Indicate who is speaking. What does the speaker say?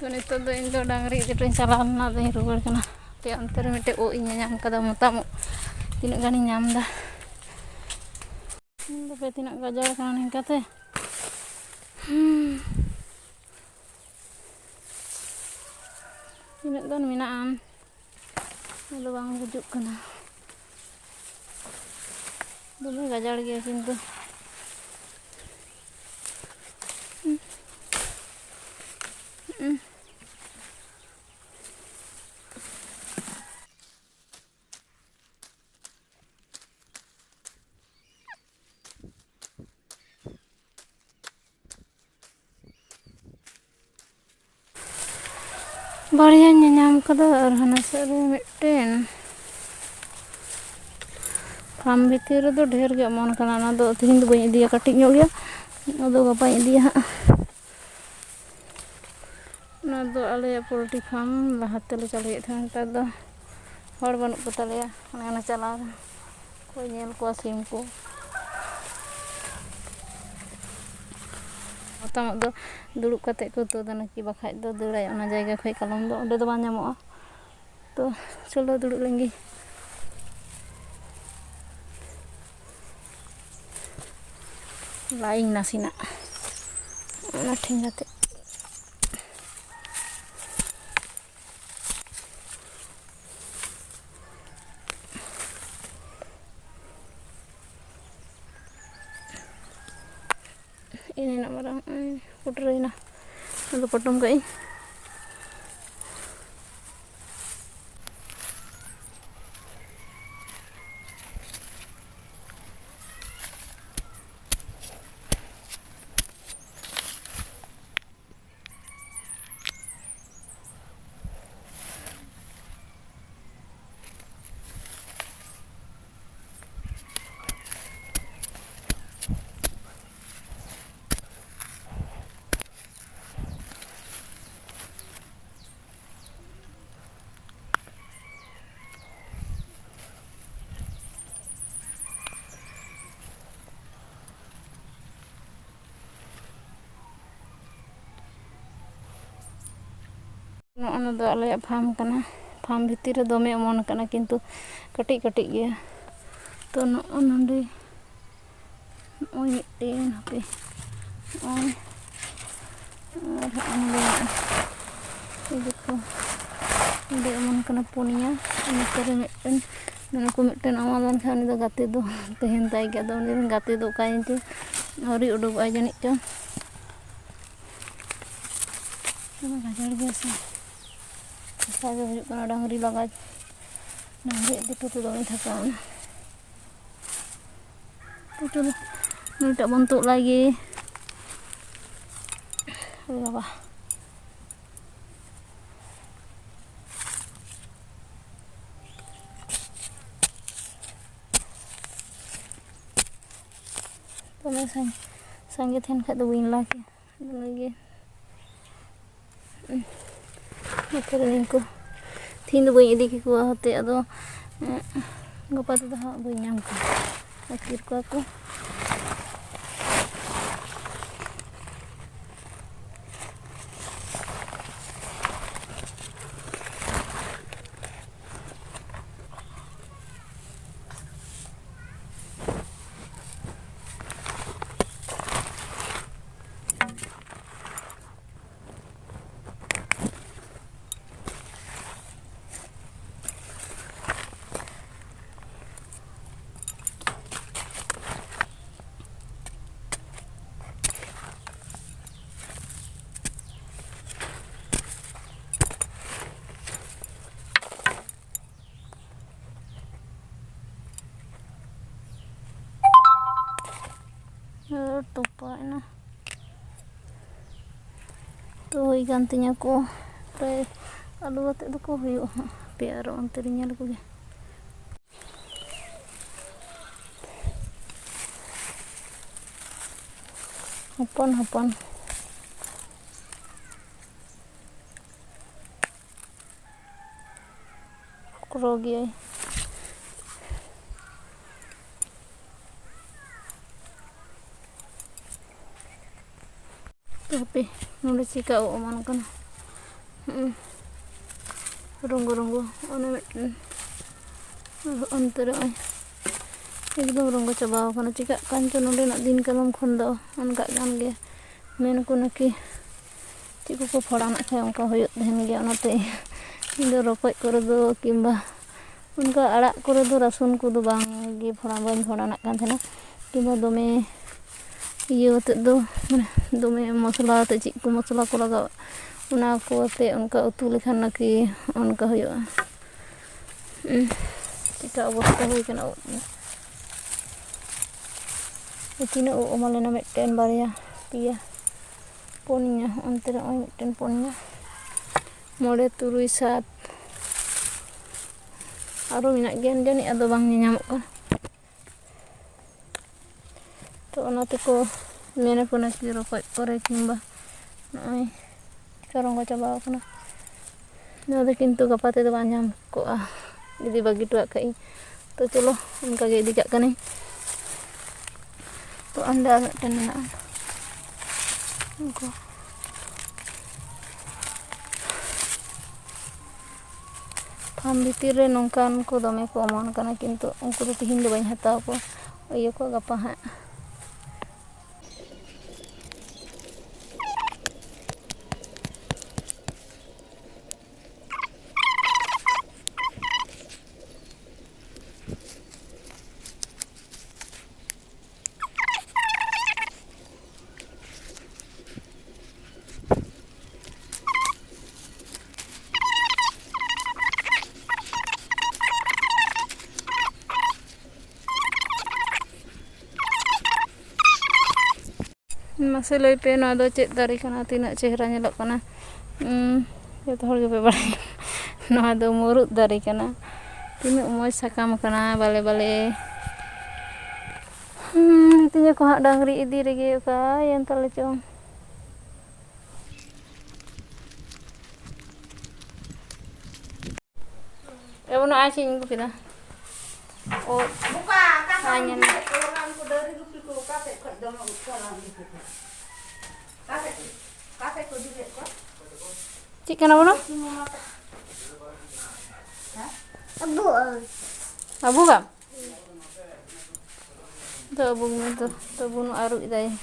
Speaker 1: तो नितो दो इन दो डांगरी इदी टों चलाना दो रुवाड़ कना पे अंते रे मिटे ओ इन ñam kada motam तिना गानी ñam दा इन दो पे तिना गजर कना निकाते तिना गान मेनाआन लो बांग बुजुक कना दोमे गजर गया किंतु बढ़िया ñam kada और हना सरे मिटेन फार्म भीतर रे दो ढेर गे मन कना ना दो तिहिन दो बई इदिया कटिक ᱧᱚᱜ गया अदो गपा इदिया हा ना दो आले पोल्ट्री फार्म लहाते ले चले था नता दो हर बनू को तलेया ना चला कोई नेल को सिम को मोताम दो दुड़ुब कते को तो दना कि बखाय दो दड़ाय ओना जायगा खय कलम दो ओडे दो बा ᱧᱟᱢᱚᱜᱼᱟ तो चलो दुड़ुब लेंगे लाइन नासिना ओना ठेंगाते ini nak marang puterina lalu potong kai ᱚᱱᱟ ᱫᱚ ᱟᱞᱮᱭᱟᱜ ᱯᱷᱟर्म ᱠᱟᱱᱟ ᱯᱷᱟर्म ᱵᱷᱤᱛᱤᱨ ᱨᱮ ᱫᱚᱢᱮ ᱚᱢᱚᱱ ᱠᱟᱱᱟ ᱠᱤᱱᱛᱩ ᱠᱟᱹᱴᱤᱡ ᱠᱟᱹᱴᱤᱡ ᱜᱮᱭᱟ तो नोंडे ओय मिट्टेन हापे ओय और देखो इदे अमन कना पुनिया इनकरे मिट्टेन ननको मिट्टेन अमालन खान दो गाते दो तेहन ताई गया दो उन गाते दो काइन ते औरी उडुक आय जनिक च गाजर गया से सागे हुजुक कना डांगरी लगा डांगरी दितो तो दोमे थका तो ᱱᱤᱛᱚᱜ ᱵᱚᱱ ᱛᱩᱫ ᱞᱟᱜᱮ ᱵᱟᱵᱟ ᱛᱚᱵᱮ ᱥᱟᱸᱜᱮ ᱛᱟᱦᱮᱱ ᱠᱷᱟᱡ ᱫᱚ ᱵᱟᱹᱧ ᱞᱟᱜᱮ ᱞᱟᱜᱮ ᱱᱚᱛᱮ ᱨᱮ ᱤᱧ ᱠᱚ ᱛᱤᱦᱤᱧ ᱫᱚ ᱵᱟᱹᱧ ᱤᱫᱤ ᱠᱮᱠᱚᱣᱟ ᱦᱚᱛᱮ ᱟᱫᱚ ᱜᱟᱯᱟ ᱛᱮᱫᱚ ᱦᱟᱸᱜ ᱵᱟᱹᱧ ᱧᱟᱢ ᱠᱚᱣᱟ ᱟᱹᱠᱤᱨ ᱠᱚᱣᱟ ᱠᱚ tupak na to hoy gantinya ko te alu ate do ko huyu pe aro anterinya ko ge hopon krogi tapi nulis sika o man kan ᱨᱚᱝᱜᱚ ᱚᱱᱮ ᱢᱤᱫᱴᱮᱱ ᱚᱱᱛᱮ ᱨᱮ ᱮᱠᱫᱚᱢ ᱨᱚᱝᱜᱚ ᱪᱟᱵᱟᱣ ᱠᱟᱱᱟ ᱪᱤᱠᱟᱹᱜ ᱠᱟᱱ ᱪᱚ ᱱᱚᱰᱮᱱᱟᱜ ᱫᱤᱱ ᱠᱟᱞᱚᱢ ᱠᱷᱚᱱ ᱫᱚ ᱚᱱᱠᱟᱜ ᱠᱟᱱ ᱜᱮᱭᱟ ᱢᱮᱱᱟᱠᱚ ᱱᱟᱠᱤ ᱪᱮᱫ ᱠᱚᱠᱚ ᱯᱷᱚᱲᱟᱱᱟᱜ ᱠᱷᱟᱡ ᱚᱱᱠᱟ ᱦᱩᱭᱩᱜ ᱛᱟᱦᱮᱱ ᱜᱮᱭᱟ ᱚᱱᱟᱛᱮ ᱤᱧ ᱫᱚ ᱨᱚᱠᱚᱡ ᱠᱚᱨᱮ ᱫᱚ ᱠᱤᱝᱵᱟ ᱚᱱᱠᱟ ᱟᱲᱟᱜ ᱠᱚᱨᱮ ᱫᱚ ᱨᱟᱹᱥᱩᱱ ᱠᱚᱫᱚ ᱵᱟᱝᱜᱮ ᱵᱟᱹᱧ ᱯᱷᱚᱲᱟᱱᱟᱜ ᱠᱟᱱ ᱛᱟᱦᱮᱱᱟ কিংবা ᱫᱚᱢে ᱤᱭᱟᱹ ᱟᱛᱮᱫ ᱫᱚ ᱢᱟᱱᱮ ᱫᱚᱢᱮ ᱢᱚᱥᱞᱟ ᱟᱛᱮᱫ ᱪᱮᱫ ᱠᱚ ᱢᱚᱥᱞᱟ ᱠᱚ ᱞᱟᱜᱟᱣᱟ ᱚᱱᱟ ᱠᱚ ᱟᱛᱮᱫ ᱚᱱᱠᱟ ᱩᱛᱩ ᱞᱮᱠᱷᱟᱱ ᱱᱟᱠᱤ ᱚᱱᱠᱟ ᱦᱩᱭᱩᱜᱼᱟ ᱪᱮᱠᱟ ᱚᱵᱚᱥᱛᱟ ᱦᱩᱭ ᱠᱟᱱᱟ ᱛᱤᱱᱟᱹᱜ ᱩᱵ ᱚᱢᱚᱱ ᱞᱮᱱᱟ ᱢᱤᱫᱴᱮᱱ ᱵᱟᱨᱭᱟ ᱯᱮᱭᱟ ᱯᱩᱱᱭᱟ ᱚᱱᱛᱮ ᱨᱮ ᱱᱚᱜᱼᱚᱭ ᱢᱤᱫᱴᱮᱱ ᱯᱩᱱᱭᱟ 5 3 7 ᱟᱨᱚ ᱢᱮᱱᱟᱜ ᱜᱮᱭᱟ ᱡᱟᱹᱱᱤᱡ ᱟᱫᱚ ᱵᱟᱝ ᱧᱮᱧᱟᱢᱚᱜ ᱠᱟᱱᱟ ᱛᱚ ᱚᱱᱟ ᱛᱮᱠᱚ ᱢᱮᱱᱟᱠᱚ ᱱᱟᱠᱤ ᱨᱚᱠᱚᱡ ᱠᱚᱨᱮ ᱠᱤᱝᱵᱟ ᱱᱚᱜᱼᱚᱭ ᱨᱚᱝᱜᱚ ᱪᱟᱵᱟᱣ ᱠᱟᱱᱟ ᱱᱚᱣᱟ ᱫᱚ ᱠᱤᱱᱛᱩ ᱜᱟᱯᱟ ᱛᱮᱫᱚ ᱵᱟᱝ ᱧᱟᱢ ᱠᱚᱜᱼᱟ ᱡᱩᱫᱤ ᱵᱟᱹᱜᱤ ᱦᱚᱴᱚᱣᱟᱜ ᱠᱷᱟᱡ ᱤᱧ ᱛᱚ ᱪᱚᱞᱚ ᱚᱱᱠᱟᱜᱮ ᱤᱫᱤ ᱠᱟᱜ ᱠᱟᱹᱱᱟᱹᱧ ᱛᱚ ᱚᱸᱰᱮ ᱟᱨ ᱢᱤᱫᱴᱮᱱ ᱢᱮᱱᱟᱜᱼᱟ ᱩᱱᱠᱩ ᱯᱷᱟর্ম ᱵᱷᱤᱛᱤᱨ ᱨᱮ ᱱᱚᱝᱠᱟᱱ ᱠᱚ ᱫᱚᱢᱮ ᱠᱚ ᱚᱢᱚᱱ ᱠᱟᱱᱟ ᱠᱤᱱᱛᱩ ᱩᱱᱠᱩ ᱫᱚ ᱛᱤᱦᱤᱧ ᱫᱚ ᱵᱟᱹᱧ ᱦᱟᱛᱟᱣ ᱠᱚᱣᱟ ᱤᱭᱟᱹ ᱠᱚ ᱜᱟᱯᱟ ᱦᱟᱸᱜ ᱢᱟᱥᱮ ᱞᱟᱹᱭ ᱯᱮ ᱱᱚᱣᱟ ᱫᱚ ᱪᱮᱫ ᱫᱟᱨᱮ ᱠᱟᱱᱟ ᱛᱤᱱᱟᱹᱜ ᱪᱮᱦᱨᱟ ᱧᱮᱞᱚᱜ ᱠᱟᱱᱟ ᱡᱚᱛᱚ ᱦᱚᱲ ᱜᱮᱯᱮ ᱵᱟᱲᱟᱭᱟ ᱱᱚᱣᱟ ᱫᱚ ᱢᱩᱨᱩᱫ ᱫᱟᱨᱮ ᱠᱟᱱᱟ ᱛᱤᱱᱟᱹᱜ ᱢᱚᱡᱽ ᱥᱟᱠᱟᱢ ᱠᱟᱱᱟ ᱵᱟᱞᱮ ᱵᱟᱞᱮ ᱛᱤᱧᱟᱹ ᱠᱚ ᱦᱟᱸᱜ ᱰᱟᱝᱨᱤ ᱤᱫᱤ ᱨᱮᱜᱮ ᱚᱠᱟᱭᱮᱱ ᱛᱟᱞᱮ ᱪᱚᱝ Ewan na asin ko pina. O buka kanya na. Orang ko dari gupi ko kate ko dama utara gupi ko. Kate ko dire ko. Cik kana bono? Ha? Abu. Abu ka? To abu mo to. To buno aru idai.